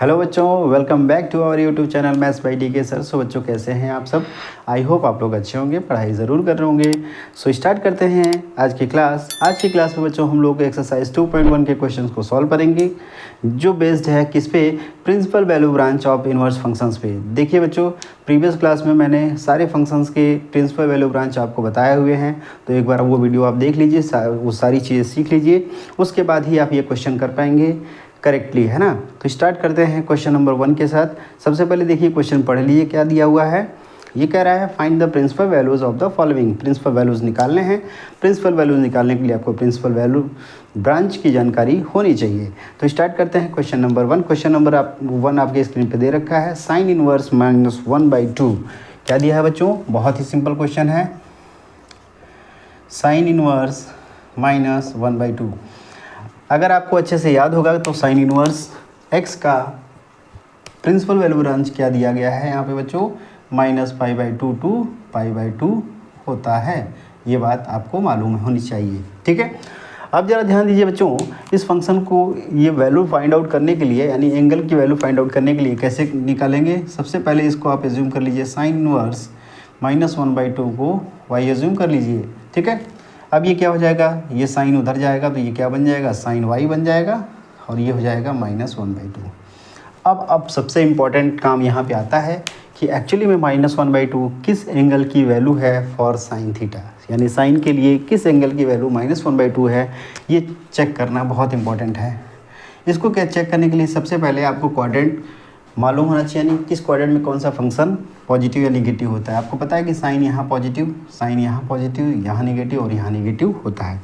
Hello बच्चों, welcome back to our YouTube channel maths by DK sir. So बच्चों कैसे हैं आप सब? आई होप आप लोग अच्छे होंगे, पढ़ाई ज़रूर कर रहे होंगे। सो स्टार्ट करते हैं आज की क्लास में बच्चों हम लोग एक्सरसाइज 2.1 के क्वेश्चंस को सॉल्व करेंगे, जो बेस्ड है किस पे? Principal value branch of inverse functions पे। देखिए बच्चों, प्रीवियस क्लास में मैंने सारे फंक्शंस के प्रिंसिपल वैल्यू ब्रांच आपको बताए हुए हैं, तो एक बार वो वीडियो आप देख लीजिए, वो सारी चीज़ें सीख लीजिए, उसके बाद ही आप ये क्वेश्चन कर पाएंगे करेक्टली, है ना। तो स्टार्ट करते हैं क्वेश्चन नंबर 1 के साथ। सबसे पहले देखिए क्वेश्चन पढ़ लीजिए क्या दिया हुआ है। ये कह रहा है find the principal values of the following. Principal values निकालने हैं। प्रिंसिपल वैल्यूज़ निकालने के लिए आपको प्रिंसिपल वैल्यू ब्रांच की जानकारी होनी चाहिए। तो स्टार्ट करते हैं क्वेश्चन नंबर 1। क्वेश्चन नंबर 1 आपके स्क्रीन पर दे रखा है, साइन इनवर्स -1/2। क्या दिया है बच्चों? बहुत ही सिंपल क्वेश्चन है, साइन इनवर्स -1/2। अगर आपको अच्छे से याद होगा तो साइन इनवर्स x का प्रिंसिपल वैल्यू ब्रांच क्या दिया गया है यहाँ पे बच्चों? -π/2 टू π/2 होता है। ये बात आपको मालूम होनी चाहिए, ठीक है। अब ज़रा ध्यान दीजिए बच्चों, इस फंक्शन को ये वैल्यू फाइंड आउट करने के लिए, यानी एंगल की वैल्यू फाइंड आउट करने के लिए कैसे निकालेंगे? सबसे पहले इसको आप एज्यूम कर लीजिए, साइन इनवर्स -1/2 को y एज्यूम कर लीजिए, ठीक है। अब ये क्या हो जाएगा? ये साइन उधर जाएगा तो ये क्या बन जाएगा? साइन y बन जाएगा, और ये हो जाएगा -1/2। अब सबसे इम्पॉर्टेंट काम यहाँ पे आता है कि एक्चुअली में -1/2 किस एंगल की वैल्यू है फॉर साइन थीटा, यानी साइन के लिए किस एंगल की वैल्यू -1/2 है, ये चेक करना बहुत इंपॉर्टेंट है। इसको क्या चेक करने के लिए सबसे पहले आपको क्वाड्रेंट मालूम होना चाहिए, यानी किस क्वाड्रेंट में कौन सा फंक्शन पॉजिटिव या निगेटिव होता है। आपको पता है कि साइन यहाँ पॉजिटिव, साइन यहाँ पॉजिटिव, यहाँ निगेटिव और यहाँ निगेटिव होता है।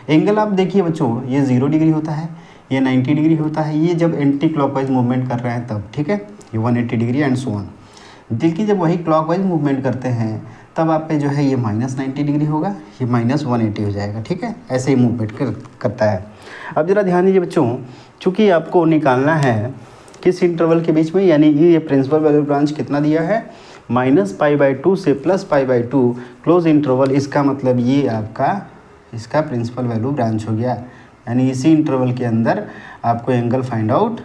एंगल आप देखिए बच्चों, ये 0 डिग्री होता है, ये 90 डिग्री होता है, ये जब एंटी क्लॉकवाइज मूवमेंट कर रहे हैं तब, ठीक है। ये 180 डिग्री एंड सो ऑन। देखिए जब वही क्लॉकवाइज मूवमेंट करते हैं तब आप पे जो है ये -90 डिग्री होगा, ये -180 हो जाएगा, ठीक है। ऐसे ही मूवमेंट करता है। अब ज़रा ध्यान दीजिए बच्चों, चूँकि आपको निकालना है किस इंटरवल के बीच में, यानी ये प्रिंसिपल वैल्यू ब्रांच कितना दिया है? -π/2 से +π/2 क्लोज इंटरवल। इसका मतलब ये आपका इसका प्रिंसिपल वैल्यू ब्रांच हो गया, यानी इसी इंटरवल के अंदर आपको एंगल फाइंड आउट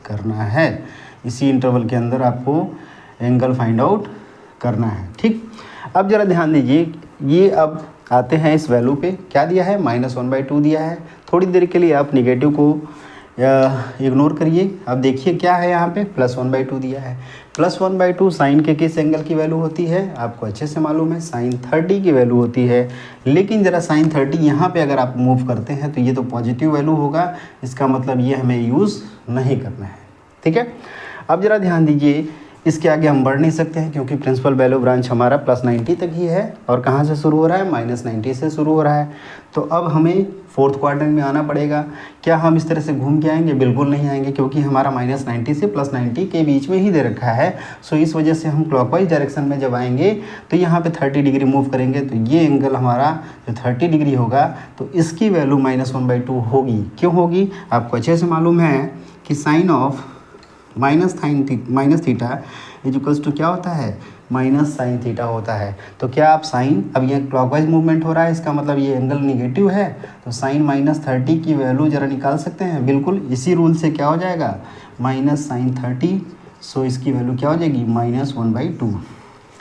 करना है। इसी इंटरवल के अंदर आपको एंगल फाइंड आउट करना है, ठीक। अब ज़रा ध्यान दीजिए, ये अब आते हैं इस वैल्यू पे, क्या दिया है? -1/2 दिया है। थोड़ी देर के लिए आप निगेटिव को इग्नोर करिए। अब देखिए क्या है यहाँ पे, +1/2 दिया है। +1/2 साइन के किस एंगल की वैल्यू होती है? आपको अच्छे से मालूम है, साइन 30 की वैल्यू होती है। लेकिन ज़रा साइन 30 यहाँ पे अगर आप मूव करते हैं तो ये तो पॉजिटिव वैल्यू होगा, इसका मतलब ये हमें यूज़ नहीं करना है, ठीक है। अब ज़रा ध्यान दीजिए, इसके आगे हम बढ़ नहीं सकते हैं क्योंकि प्रिंसिपल वैल्यू ब्रांच हमारा +90 तक ही है, और कहाँ से शुरू हो रहा है? -90 से शुरू हो रहा है। तो अब हमें फोर्थ क्वाड्रेंट में आना पड़ेगा। क्या हम इस तरह से घूम के आएंगे? बिल्कुल नहीं आएंगे, क्योंकि हमारा -90 से +90 के बीच में ही दे रखा है। सो इस वजह से हम क्लॉकवाइज डायरेक्शन में जब आएंगे तो यहाँ पे 30 डिग्री मूव करेंगे, तो ये एंगल हमारा जो 30 डिग्री होगा तो इसकी वैल्यू -1/2 होगी। क्यों होगी? आपको अच्छे से मालूम है कि sine of minus theta equals to क्या होता है? -sin थीटा होता है। तो क्या आप साइन, अब ये क्लॉकवाइज मूवमेंट हो रहा है, इसका मतलब ये एंगल निगेटिव है, तो साइन -30 की वैल्यू ज़रा निकाल सकते हैं। बिल्कुल इसी रूल से क्या हो जाएगा? -sin 30, सो इसकी वैल्यू क्या हो जाएगी? -1/2।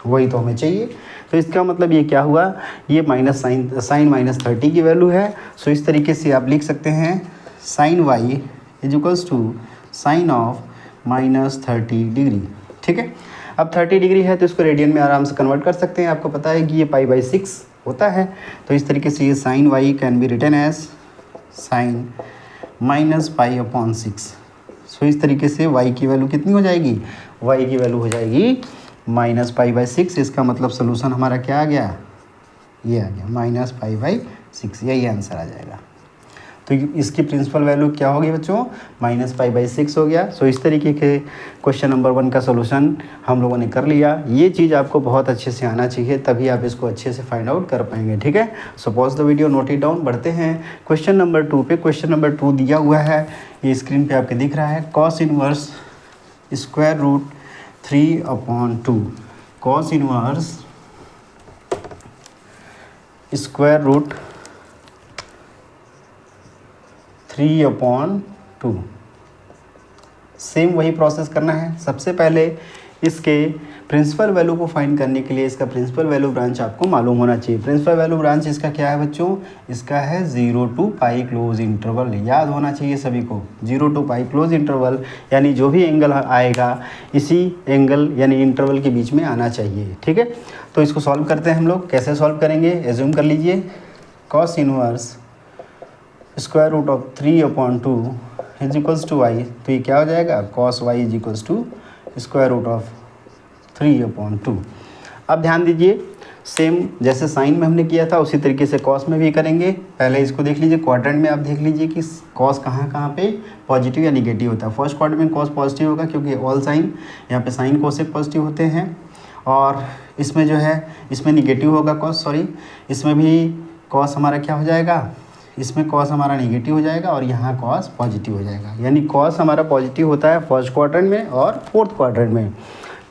वही तो हमें चाहिए। तो इसका मतलब ये क्या हुआ? ये साइन -30 की वैल्यू है। सो इस तरीके से आप लिख सकते हैं, sine y equals to sine of -30 degree, ठीक है। अब 30 डिग्री है तो इसको रेडियन में आराम से कन्वर्ट कर सकते हैं। आपको पता है कि ये π/6 होता है, तो इस तरीके से ये sine y can be written as sine -π/6। So इस तरीके से y की वैल्यू कितनी हो जाएगी? y की वैल्यू हो जाएगी -π/6। इसका मतलब सोल्यूशन हमारा क्या आ गया? ये आ गया -π/6, यही आंसर आ जाएगा। तो इसकी प्रिंसिपल वैल्यू क्या होगी बच्चों? -π/6 हो गया। सो इस तरीके के क्वेश्चन नंबर 1 का सोल्यूशन हम लोगों ने कर लिया। ये चीज़ आपको बहुत अच्छे से आना चाहिए, तभी आप इसको अच्छे से फाइंड आउट कर पाएंगे, ठीक है। So pause the video, note it down. बढ़ते हैं क्वेश्चन नंबर 2 पे। क्वेश्चन नंबर 2 दिया हुआ है, ये स्क्रीन पर आपके दिख रहा है, cos inverse √3/2। Cos inverse √3/2 same वही प्रोसेस करना है। सबसे पहले इसके प्रिंसिपल वैल्यू को फाइंड करने के लिए इसका प्रिंसिपल वैल्यू ब्रांच आपको मालूम होना चाहिए। प्रिंसिपल वैल्यू ब्रांच इसका क्या है बच्चों, इसका है 0 to पाई क्लोज इंटरवल। याद होना चाहिए सभी को, 0 to पाई क्लोज इंटरवल, यानी जो भी एंगल आएगा इसी एंगल यानी इंटरवल के बीच में आना चाहिए। ठीक है, तो इसको सॉल्व करते हैं हम लोग। कैसे सॉल्व करेंगे, एज्यूम कर लीजिए cos inverse square root of 3/2 is equals to y. तो ये क्या हो जाएगा, cos y is equals to square root of 3/2। अब ध्यान दीजिए, सेम जैसे साइन में हमने किया था उसी तरीके से कॉस में भी करेंगे। पहले इसको देख लीजिए, क्वाड्रेंट में आप देख लीजिए कि कॉस कहाँ कहाँ पे पॉजिटिव या निगेटिव होता है। फर्स्ट क्वाड्रेंट में कॉस पॉजिटिव होगा क्योंकि ऑल साइन यहाँ पे साइन कोसेक पॉजिटिव होते हैं, और इसमें जो है इसमें निगेटिव होगा कॉस, सॉरी इसमें भी कॉस हमारा क्या हो जाएगा, इसमें कॉस हमारा निगेटिव हो जाएगा और यहाँ कॉस पॉजिटिव हो जाएगा। यानी कॉस हमारा पॉजिटिव होता है फर्स्ट क्वाड्रेंट में और फोर्थ क्वाड्रेंट में।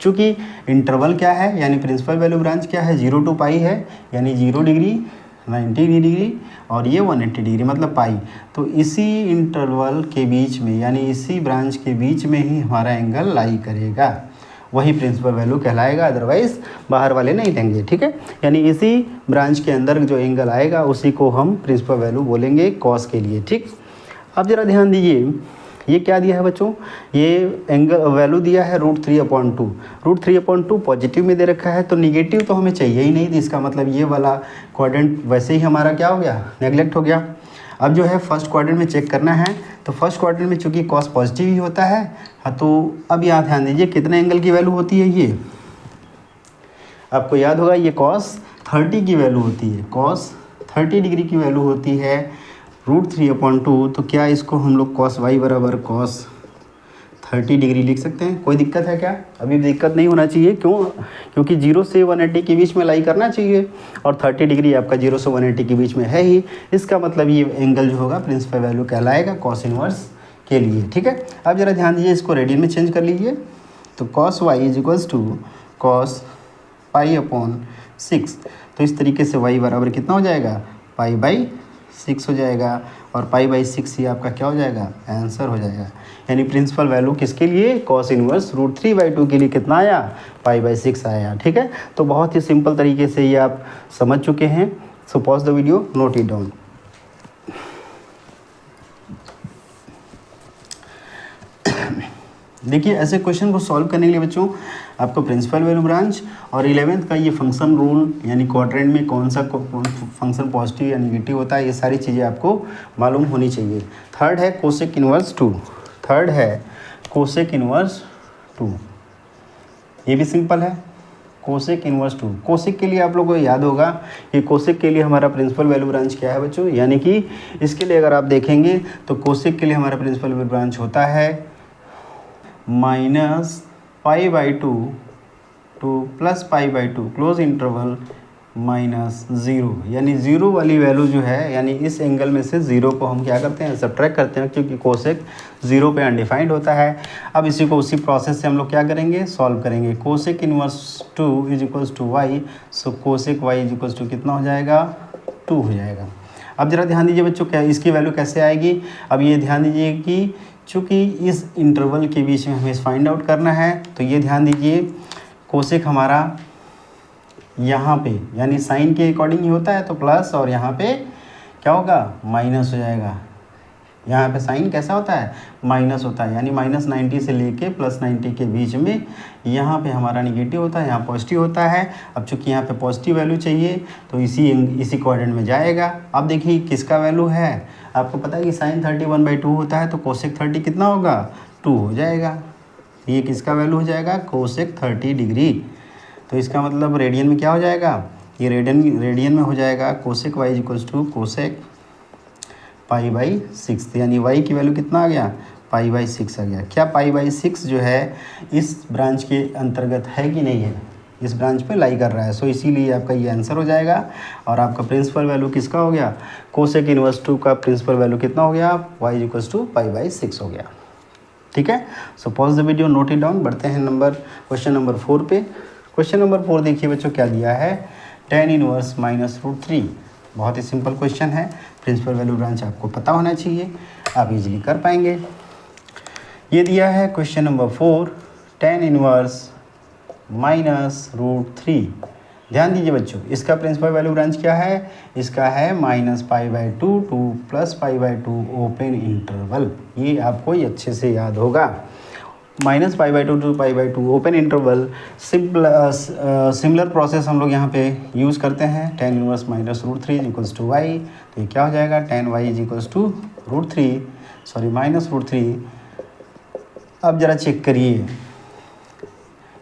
चूँकि इंटरवल क्या है यानी प्रिंसिपल वैल्यू ब्रांच क्या है, 0 to पाई है, यानी 0 डिग्री 90 डिग्री और ये 180 डिग्री मतलब पाई। तो इसी इंटरवल के बीच में यानी इसी ब्रांच के बीच में ही हमारा एंगल लाई करेगा, वही प्रिंसिपल वैल्यू कहलाएगा, अदरवाइज बाहर वाले नहीं देंगे। ठीक है, यानी इसी ब्रांच के अंदर जो एंगल आएगा उसी को हम प्रिंसिपल वैल्यू बोलेंगे कॉस के लिए। ठीक, अब ज़रा ध्यान दीजिए, ये क्या दिया है बच्चों, ये एंगल वैल्यू दिया है √3/2। √3/2 पॉजिटिव में दे रखा है, तो निगेटिव तो हमें चाहिए ही नहीं, तो इसका मतलब ये वाला क्वाड्रेंट वैसे ही हमारा क्या हो गया, नेगलेक्ट हो गया। अब जो है फर्स्ट क्वाड्रेंट में चेक करना है, तो फर्स्ट क्वाड्रेंट में चूँकि कॉस पॉजिटिव ही होता है, हाँ तो अब यहाँ ध्यान दीजिए कितने एंगल की वैल्यू होती है, ये आपको याद होगा ये cos 30 की वैल्यू होती है, cos 30 डिग्री की वैल्यू होती है √3/2। तो क्या इसको हम लोग cos y बराबर cos 30 डिग्री लिख सकते हैं, कोई दिक्कत है क्या, अभी दिक्कत नहीं होना चाहिए। क्यों, क्योंकि 0 से 180 के बीच में लाई करना चाहिए और 30 डिग्री आपका 0 से 180 के बीच में है ही, इसका मतलब ये एंगल जो होगा प्रिंसिपल वैल्यू कहलाएगा cos इनवर्स के लिए। ठीक है, अब जरा ध्यान दीजिए, इसको रेडियन में चेंज कर लीजिए, तो cos y is equals to cos π/6। तो इस तरीके से y बराबर कितना हो जाएगा, π/6 हो जाएगा, और π/6 ही आपका क्या हो जाएगा, आंसर हो जाएगा। यानी प्रिंसिपल वैल्यू किसके लिए, cos इनवर्स √3/2 के लिए कितना आया, π/6 आया। ठीक है, तो बहुत ही सिंपल तरीके से ये आप समझ चुके हैं। So pause the video, note it down. देखिए, ऐसे क्वेश्चन को सॉल्व करने के लिए बच्चों आपको प्रिंसिपल वैल्यू ब्रांच और 11th का ये फंक्शन रूल यानी क्वाड्रेंट में कौन सा फंक्शन पॉजिटिव या निगेटिव होता है, ये सारी चीज़ें आपको मालूम होनी चाहिए। थर्ड है कोसेक इनवर्स 2, थर्ड है कोसेक इनवर्स 2, ये भी सिंपल है, कोसेक इनवर्स 2। कोसेक के लिए आप लोगों को याद होगा कि कोसेक के लिए हमारा प्रिंसिपल वैल्यू ब्रांच क्या है बच्चों, यानी कि इसके लिए अगर आप देखेंगे तो कोसेक के लिए हमारा प्रिंसिपल वैल्यू ब्रांच होता है -π/2 टू +π/2 क्लोज इंटरवल -0, यानी 0 वाली वैल्यू जो है यानी इस एंगल में से 0 को हम क्या करते हैं, सब्ट्रैक्ट करते हैं, क्योंकि कोसेक 0 पे अनडिफाइंड होता है। अब इसी को उसी प्रोसेस से हम लोग क्या करेंगे, सॉल्व करेंगे। Cosec inverse 2 is equals to y, so cosec y is equals to कितना हो जाएगा, 2 हो जाएगा। अब जरा ध्यान दीजिए बच्चों, क्या इसकी वैल्यू कैसे आएगी। अब ये ध्यान दीजिए कि चूँकि इस इंटरवल के बीच में हमें फाइंड आउट करना है, तो ये ध्यान दीजिए कोसेक हमारा यहाँ पे यानी साइन के अकॉर्डिंग ही होता है, तो प्लस और यहाँ पे क्या होगा, माइनस हो जाएगा। यहाँ पे साइन कैसा होता है, माइनस होता है, यानी -90 से लेके +90 के बीच में यहाँ पे हमारा निगेटिव होता है, यहाँ पॉजिटिव होता है। अब चूँकि यहाँ पे पॉजिटिव वैल्यू चाहिए तो इसी क्वाड्रेंट में जाएगा। अब देखिए किसका वैल्यू है, आपको पता है कि साइन 31/2 होता है, तो कोसेक 30 कितना होगा, 2 हो जाएगा। ये किसका वैल्यू हो जाएगा, कोसेक 30 डिग्री। तो इसका मतलब रेडियन में क्या हो जाएगा, ये रेडियन में हो जाएगा cosec y equals to cosec π/6, यानी y की वैल्यू कितना आ गया, π/6 आ गया। क्या π/6 जो है इस ब्रांच के अंतर्गत है कि नहीं है, इस ब्रांच पे लाई कर रहा है, सो इसीलिए आपका ये आंसर हो जाएगा। और आपका प्रिंसिपल वैल्यू किसका हो गया, कोसेक इनवर्स 2 का प्रिंसिपल वैल्यू कितना हो गया, y इक्वल्स टू π/6 हो गया। ठीक है, so pause the video, note it down. बढ़ते हैं क्वेश्चन नंबर 4 पे। क्वेश्चन नंबर 4 देखिए बच्चों क्या दिया है, tan इनवर्स -√3। बहुत ही सिंपल क्वेश्चन है, प्रिंसिपल वैल्यू ब्रांच आपको पता होना चाहिए, आप इजीली कर पाएंगे। ये दिया है क्वेश्चन नंबर 4, tan इनवर्स -√3। ध्यान दीजिए बच्चों, इसका प्रिंसिपल वैल्यू ब्रांच क्या है? इसका है -π/2 टू +π/2 ओपन इंटरवल। ये आपको ये अच्छे से याद होगा। -π/2 to π/2 open interval. Similar process हम लोग यहाँ पे यूज़ करते हैं। tan inverse -√3 equals to y, तो ये क्या हो जाएगा? tan y equals to √3, sorry -√3। अब ज़रा चेक करिए,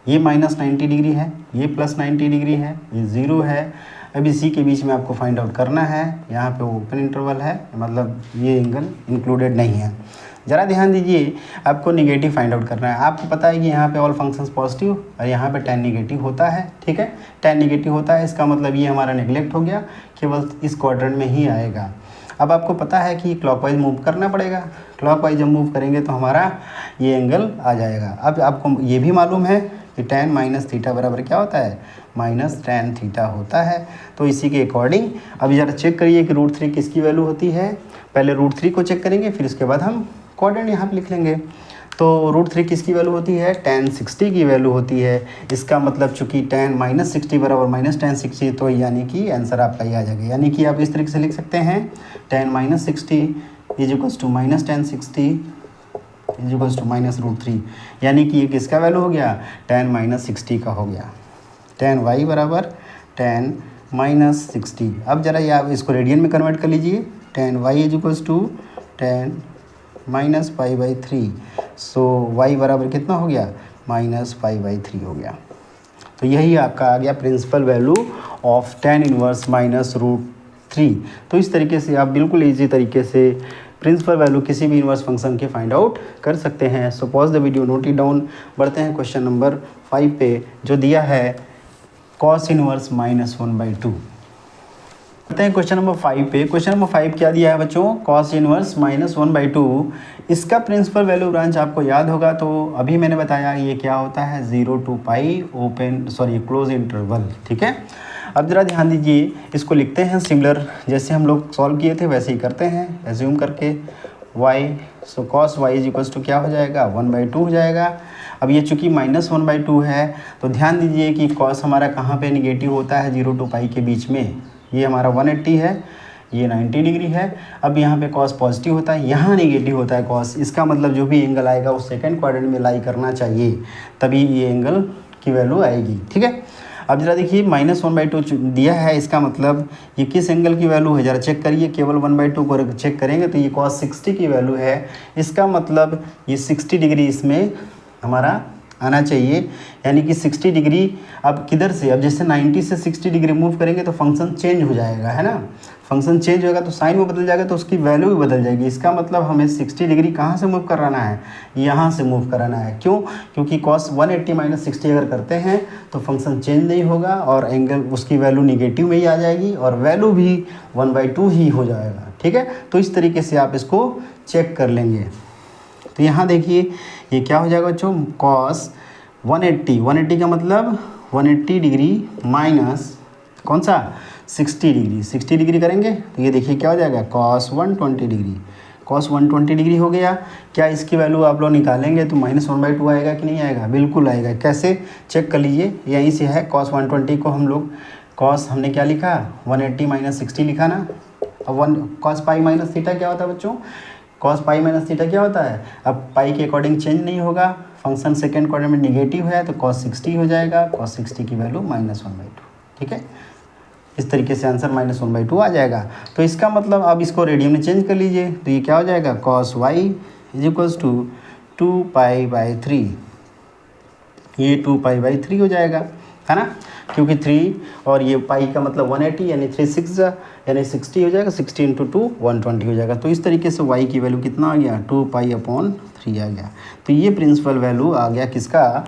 ये -90 डिग्री है, ये +90 डिग्री है, ये 0 है। अब इसी के बीच में आपको फाइंड आउट करना है। यहाँ पे ओपन इंटरवल है, मतलब ये एंगल इंक्लूडेड नहीं है। ज़रा ध्यान दीजिए, आपको निगेटिव फाइंड आउट करना है। आपको पता है कि यहाँ पे ऑल फंक्शंस पॉजिटिव और यहाँ पे tan निगेटिव होता है, ठीक है। tan निगेटिव होता है, इसका मतलब ये हमारा नेगलेक्ट हो गया, केवल इस क्वाड्रेंट में ही आएगा। अब आपको पता है कि क्लॉकवाइज मूव करना पड़ेगा। क्लॉकवाइज जब मूव करेंगे तो हमारा ये एंगल आ जाएगा। अब आपको ये भी मालूम है कि tan -θ बराबर क्या होता है? -tan θ होता है। तो इसी के अकॉर्डिंग अब ज़रा चेक करिए कि √3 किसकी वैल्यू होती है। पहले √3 को चेक करेंगे, फिर उसके बाद हम कोऑर्डिनेट यहाँ पे लिख लेंगे। तो √3 किसकी वैल्यू होती है? tan 60 की वैल्यू होती है। इसका मतलब चूँकि tan -60 बराबर -tan 60, तो यानी कि आंसर आपका ये आ जाएगा। यानी कि आप इस तरीके से लिख सकते हैं, tan -60 is equals to -tan 60 is equals to -√3। यानी कि ये किसका वैल्यू हो गया? tan -60 का हो गया। tan y बराबर tan -60। अब ज़रा ये आप इसको रेडियन में कन्वर्ट कर लीजिए। tan y is equals to tan -π/3। So y बराबर कितना हो गया? -π/3 हो गया। तो यही आपका आ गया principal value of tan inverse -√3। तो इस तरीके से आप बिल्कुल ईजी तरीके से प्रिंसिपल वैल्यू किसी भी इनवर्स फंक्शन के फाइंड आउट कर सकते हैं। So pause the video, note it down. बढ़ते हैं क्वेश्चन नंबर 5 पे, जो दिया है cos इनवर्स -1/2। बढ़ते हैं क्वेश्चन नंबर 5 पे। क्वेश्चन नंबर 5 क्या दिया है बच्चों? cos inverse -1/2। इसका प्रिंसिपल वैल्यू ब्रांच आपको याद होगा, तो अभी मैंने बताया ये क्या होता है, 0 to π क्लोज इंटरवल, ठीक है। अब ज़रा ध्यान दीजिए, इसको लिखते हैं सिमिलर, जैसे हम लोग सॉल्व किए थे वैसे ही करते हैं, एज्यूम करके y। So cos y is equals to क्या हो जाएगा? 1/2 हो जाएगा। अब ये चूँकि -1/2 है, तो ध्यान दीजिए कि cos हमारा कहाँ पे निगेटिव होता है? 0 to π के बीच में। ये हमारा 180 है, ये 90 डिग्री है। अब यहाँ पे cos पॉजिटिव होता है, यहाँ निगेटिव होता है cos। इसका मतलब जो भी एंगल आएगा वो सेकंड क्वाड्रेंट में लाई करना चाहिए, तभी ये एंगल की वैल्यू आएगी, ठीक है। अब जरा देखिए, -1/2 दिया है, इसका मतलब ये किस एंगल की वैल्यू है? ज़रा चेक करिए। केवल 1/2 को चेक करेंगे तो ये cos 60 की वैल्यू है। इसका मतलब ये 60 डिग्री इसमें हमारा आना चाहिए, यानी कि 60 डिग्री। अब किधर से? अब जैसे 90 से 60 डिग्री मूव करेंगे तो फंक्शन चेंज हो जाएगा, है ना। फंक्शन चेंज होगा तो साइन में बदल जाएगा, तो उसकी वैल्यू भी बदल जाएगी। इसका मतलब हमें 60 डिग्री कहाँ से मूव कराना है? यहाँ से मूव कराना है। क्यों? क्योंकि cos 180 - 60 अगर करते हैं तो फंक्शन चेंज नहीं होगा और एंगल उसकी वैल्यू निगेटिव में ही आ जाएगी और वैल्यू भी 1/2 ही हो जाएगा, ठीक है। तो इस तरीके से आप इसको चेक कर लेंगे। तो यहाँ देखिए, ये क्या हो जाएगा बच्चों? cos 180 का मतलब 180 डिग्री माइनस कौन सा? 60 डिग्री। 60 डिग्री करेंगे तो ये देखिए क्या हो जाएगा? cos 120 degree. cos 120 डिग्री हो गया। क्या इसकी वैल्यू आप लोग निकालेंगे तो -1/2 आएगा कि नहीं आएगा? बिल्कुल आएगा। कैसे? चेक कर लीजिए, यहीं से है। cos 120 को हम लोग, cos हमने क्या लिखा? 180 - 60 लिखा ना। अब cos π - θ क्या होता है बच्चों? cos π - θ क्या होता है? अब पाई के अकॉर्डिंग चेंज नहीं होगा, फंक्शन सेकेंड क्वाड्रेंट में निगेटिव है तो cos 60 हो जाएगा। cos 60 की वैल्यू -1/2, ठीक है। इस तरीके से आंसर -1/2 आ जाएगा। तो इसका मतलब अब इसको रेडियन में चेंज कर लीजिए तो ये क्या हो जाएगा? cos y is equals to 2π/3। ये 2π/3 हो जाएगा, है ना, क्योंकि 3 और ये पाई का मतलब 180 यानी 3 6 यानी 60 हो जाएगा। 60 × 2 120 हो जाएगा। तो इस तरीके से y की वैल्यू कितना आ गया? 2π/3 आ गया। तो ये प्रिंसिपल वैल्यू आ गया किसका?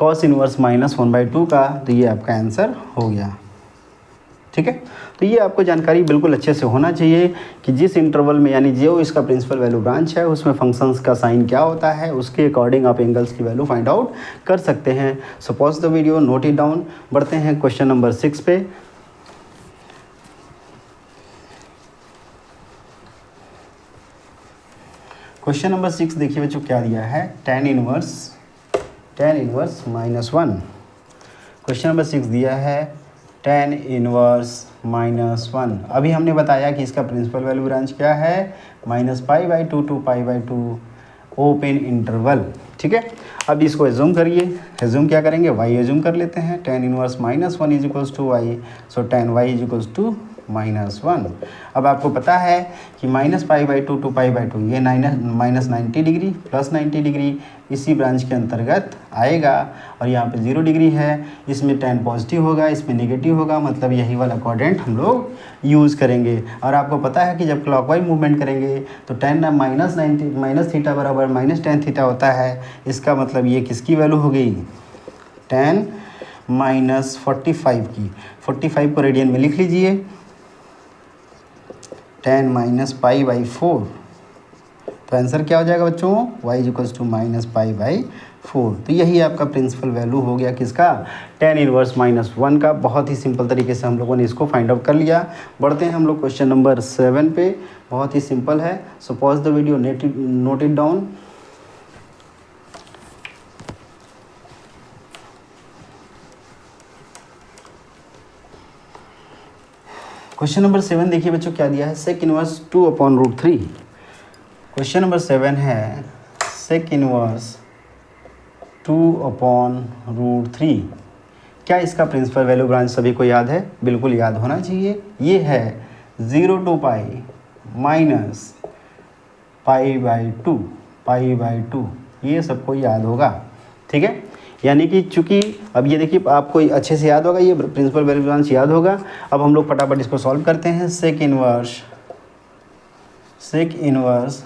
cos इनवर्स -1/2 का। तो ये आपका आंसर हो गया, ठीक है। तो ये आपको जानकारी बिल्कुल अच्छे से होना चाहिए कि जिस इंटरवल में, यानी जो इसका प्रिंसिपल वैल्यू ब्रांच है उसमें फंक्शंस का साइन क्या होता है, उसके अकॉर्डिंग आप एंगल्स की वैल्यू फाइंड आउट कर सकते हैं। So pause the video, note it down. बढ़ते हैं क्वेश्चन नंबर 6 पे। क्वेश्चन नंबर 6 देखिए बच्चों क्या दिया है, tan इनवर्स -1। क्वेश्चन नंबर 6 दिया है tan इनवर्स -1। अभी हमने बताया कि इसका प्रिंसिपल वैल्यू ब्रांच क्या है, -π/2 to π/2 ओपन इंटरवल। ठीक है, अब इसको एज्यूम करिए। एज्यूम क्या करेंगे, y एज्यूम कर लेते हैं। tan inverse -1 is equals to y, so tan y is equals to -1। अब आपको पता है कि -π/2 to π/2 ये -90 डिग्री प्लस 90 डिग्री इसी ब्रांच के अंतर्गत आएगा, और यहाँ पे 0 डिग्री है, इसमें tan पॉजिटिव होगा, इसमें नेगेटिव होगा, मतलब यही वाला क्वाड्रेंट हम लोग यूज़ करेंगे। और आपको पता है कि जब क्लॉकवाइज मूवमेंट करेंगे तो tan -θ बराबर -tan थीटा होता है। इसका मतलब ये किसकी वैल्यू हो गई, tan -45 की। 45 को रेडियन में लिख लीजिए, tan -π/4। तो आंसर क्या हो जाएगा बच्चों, y इक्वल्स टू -π/4। तो यही आपका प्रिंसिपल वैल्यू हो गया किसका, tan इनवर्स -1 का। बहुत ही सिंपल तरीके से हम लोगों ने इसको फाइंड आउट कर लिया। बढ़ते हैं हम लोग क्वेश्चन नंबर 7 पे। बहुत ही सिंपल है, so pause the video, note it down. Question number 7 देखिए बच्चों क्या दिया है, sec इनवर्स 2/√3। क्वेश्चन नंबर 7 है sec इनवर्स 2/√3। क्या इसका प्रिंसिपल वैल्यू ब्रांच सभी को याद है, बिल्कुल याद होना चाहिए। ये है 0 to π -π/2, ये सबको याद होगा। ठीक है, यानी कि चूंकि अब ये देखिए आपको अच्छे से याद होगा, ये प्रिंसिपल वैल्यू ब्रांच याद होगा। अब हम लोग फटाफट इसको सॉल्व करते हैं। sec इनवर्स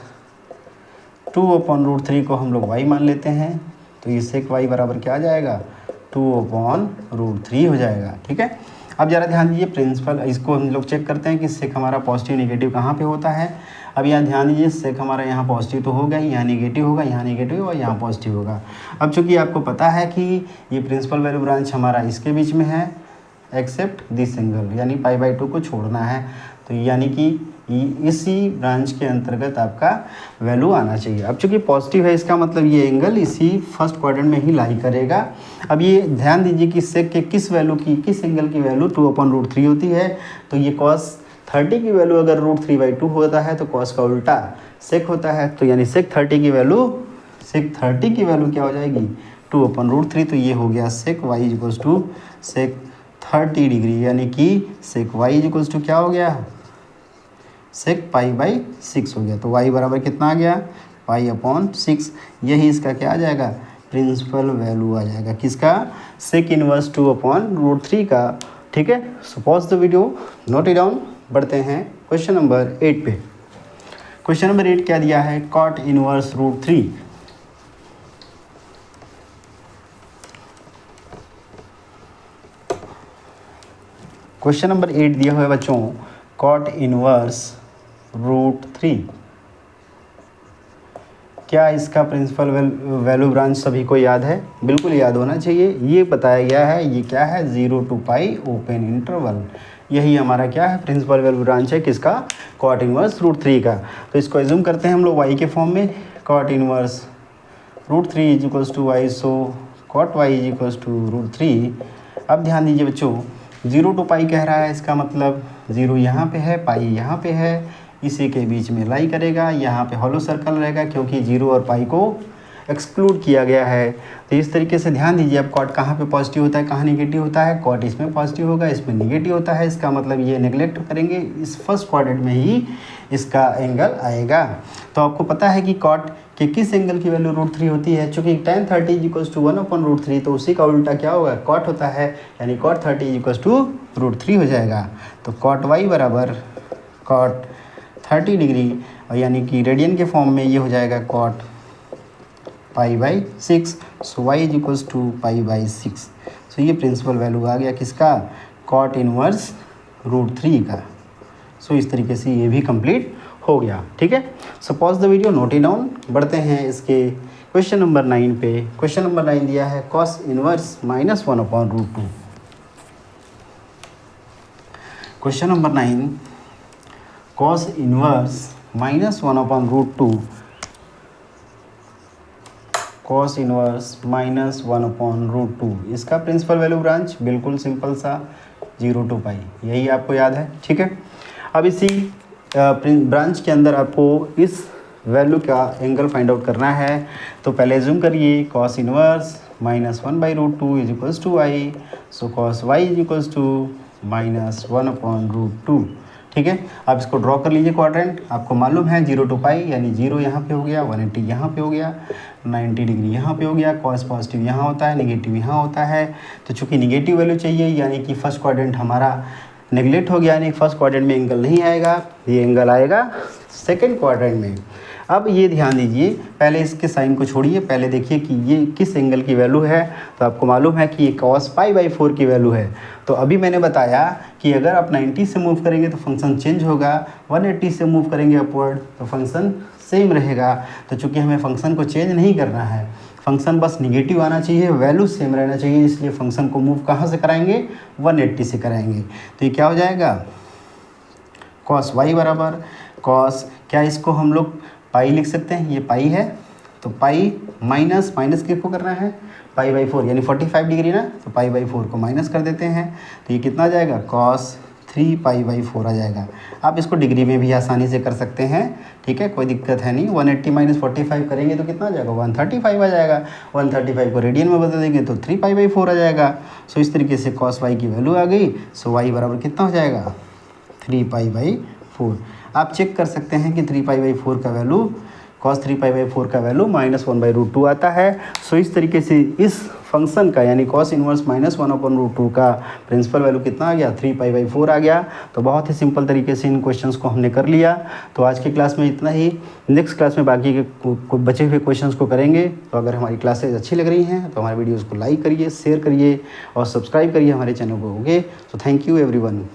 2/√3 को हम लोग y मान लेते हैं, तो ये sec y बराबर क्या आ जाएगा, 2/√3 हो जाएगा। ठीक है, अब ज़रा ध्यान दीजिए प्रिंसिपल, इसको हम लोग चेक करते हैं कि sec हमारा पॉजिटिव नेगेटिव कहाँ पे होता है। अब यहाँ ध्यान दीजिए, sec हमारा यहाँ पॉजिटिव तो होगा ही, यहाँ नेगेटिव होगा, यहाँ नेगेटिव और यहाँ पॉजिटिव होगा। अब चूंकि आपको पता है कि ये प्रिंसिपल वैल्यू ब्रांच हमारा इसके बीच में है, एक्सेप्ट दिस एंगल, यानी π/2 को छोड़ना है, तो यानी कि इसी ब्रांच के अंतर्गत आपका वैल्यू आना चाहिए। अब चूंकि पॉजिटिव है, इसका मतलब ये एंगल इसी फर्स्ट क्वाड्रेंट में ही लाई करेगा। अब ये ध्यान दीजिए कि sec के किस एंगल की वैल्यू 2/√3 होती है, तो ये cos 30 की वैल्यू अगर √3/2 होता है तो cos का उल्टा sec होता है, तो यानी sec 30 की वैल्यू क्या हो जाएगी, 2/√3। तो ये हो गया sec y equals to sec 30 degree, यानी कि sec y इक्वल्स टू क्या हो गया, sec π/6 हो गया। तो y बराबर कितना आ गया, π/6। यही इसका क्या आ जाएगा, प्रिंसिपल वैल्यू आ जाएगा किसका, sec इनवर्स 2/√3 का। ठीक है, so pause the video, note it down. बढ़ते हैं क्वेश्चन नंबर 8 पे। क्वेश्चन नंबर 8 क्या दिया है, cot इनवर्स √3। क्वेश्चन नंबर 8 दिया हुआ है बच्चों, cot इनवर्स √3। क्या इसका प्रिंसिपल वैल्यू ब्रांच सभी को याद है, बिल्कुल याद होना चाहिए। ये बताया गया है, ये क्या है, 0 to π ओपन इंटरवल। यही हमारा क्या है, प्रिंसिपल वैल्यू ब्रांच है किसका, cot इनवर्स √3 का। तो इसको एज्यूम करते हैं हम लोग y के फॉर्म में, cot inverse √3 is equals to y, so cot y is equals to √3। अब ध्यान दीजिए बच्चों, 0 to π कह रहा है, इसका मतलब 0 यहाँ पे है, पाई यहाँ पे है, इसी के बीच में लाई करेगा, यहाँ पे हॉलो सर्कल रहेगा क्योंकि 0 और पाई को एक्सक्लूड किया गया है। तो इस तरीके से ध्यान दीजिए, अब कॉट कहाँ पे पॉजिटिव होता है, कहाँ नेगेटिव होता है, कॉट इसमें पॉजिटिव होगा, इसमें नेगेटिव होता है। इसका मतलब ये नेगलेक्ट करेंगे, इस फर्स्ट क्वाड्रेंट में ही इसका एंगल आएगा। तो आपको पता है कि कॉट के किस एंगल की वैल्यू √3 होती है, चूँकि tan 30 इक्वल्स टू 1/√3, तो उसी का उल्टा क्या होगा, कॉट होता है, यानी cot 30 इक्वल्स टू √3 हो जाएगा। तो cot y बराबर cot 30 डिग्री, और यानी कि रेडियन के फॉर्म में ये हो जाएगा cot π/6, so y is equals to π/6। So ये प्रिंसिपल वैल्यू आ गया किसका, cot इनवर्स √3 का। सो इस तरीके से ये भी कंप्लीट हो गया। ठीक है, so pause the video, note it down. बढ़ते हैं इसके क्वेश्चन नंबर 9 पे। क्वेश्चन नंबर 9 दिया है cos inverse -1/√2। Question number 9, cos inverse -1/√2। Cos inverse minus 1/√2। इसका प्रिंसिपल वैल्यू ब्रांच बिल्कुल सिंपल सा 0 to पाई, यही आपको याद है, ठीक है। अब इसी ब्रांच के अंदर आपको इस वैल्यू का एंगल फाइंड आउट करना है। तो पहले एज्यूम करिए cos inverse minus 1/√2 is equals to I, so cos y is equals to minus 1/√2, ठीक है। आप इसको ड्रॉ कर लीजिए क्वाड्रेंट। आपको मालूम है 0 to पाई यानी 0 यहाँ पे हो गया, 180 यहाँ पे हो गया, 90 डिग्री यहाँ पे हो गया, कॉस पॉजिटिव यहाँ होता है, नेगेटिव यहाँ होता है। तो चूँकि नेगेटिव वैल्यू चाहिए यानी कि फर्स्ट क्वाड्रेंट हमारा नेगलेक्ट हो गया, यानी फर्स्ट क्वाड्रेंट में एंगल नहीं आएगा, ये एंगल आएगा सेकेंड क्वाड्रेंट में। अब ये ध्यान दीजिए, पहले इसके साइन को छोड़िए, पहले देखिए कि ये किस एंगल की वैल्यू है। तो आपको मालूम है कि ये cos π/4 की वैल्यू है। तो अभी मैंने बताया कि अगर आप 90 से मूव करेंगे तो फंक्शन चेंज होगा, 180 से मूव करेंगे अपवर्ड तो फंक्शन सेम रहेगा। तो चूँकि हमें फंक्शन को चेंज नहीं करना है, फंक्शन बस निगेटिव आना चाहिए, वैल्यू सेम रहना चाहिए, इसलिए फंक्शन को मूव कहाँ से कराएंगे, 180 से कराएंगे। तो ये क्या हो जाएगा, cos y बराबर cos, क्या इसको हम लोग पाई लिख सकते हैं, ये पाई है तो पाई माइनस किसको करना है, π/4 यानी 45 डिग्री ना, तो π/4 को माइनस कर देते हैं। तो ये कितना आ जाएगा, cos 3π/4 आ जाएगा। आप इसको डिग्री में भी आसानी से कर सकते हैं, ठीक है, कोई दिक्कत है नहीं। 180 माइनस 45 करेंगे तो कितना आ जाएगा, 135 आ जाएगा। 135 को रेडियन में बदल देंगे तो 3π/4 आ जाएगा। सो इस तरीके से cos y की वैल्यू आ गई। सो y बराबर कितना हो जाएगा, 3π/4। आप चेक कर सकते हैं कि 3π/4 का वैल्यू, cos 3π/4 का वैल्यू -1/√2 आता है। सो इस तरीके से इस फंक्शन का यानी cos इनवर्स -1/√2 का प्रिंसिपल वैल्यू कितना आ गया, 3π/4 आ गया। तो बहुत ही सिंपल तरीके से इन क्वेश्चंस को हमने कर लिया। तो आज की क्लास में इतना ही, नेक्स्ट क्लास में बाकी के बचे हुए क्वेश्चंस को करेंगे। तो अगर हमारी क्लासेज अच्छी लग रही हैं तो हमारे वीडियोज़ को लाइक करिए, शेयर करिए और सब्सक्राइब करिए हमारे चैनल को। Okay, so thank you everyone.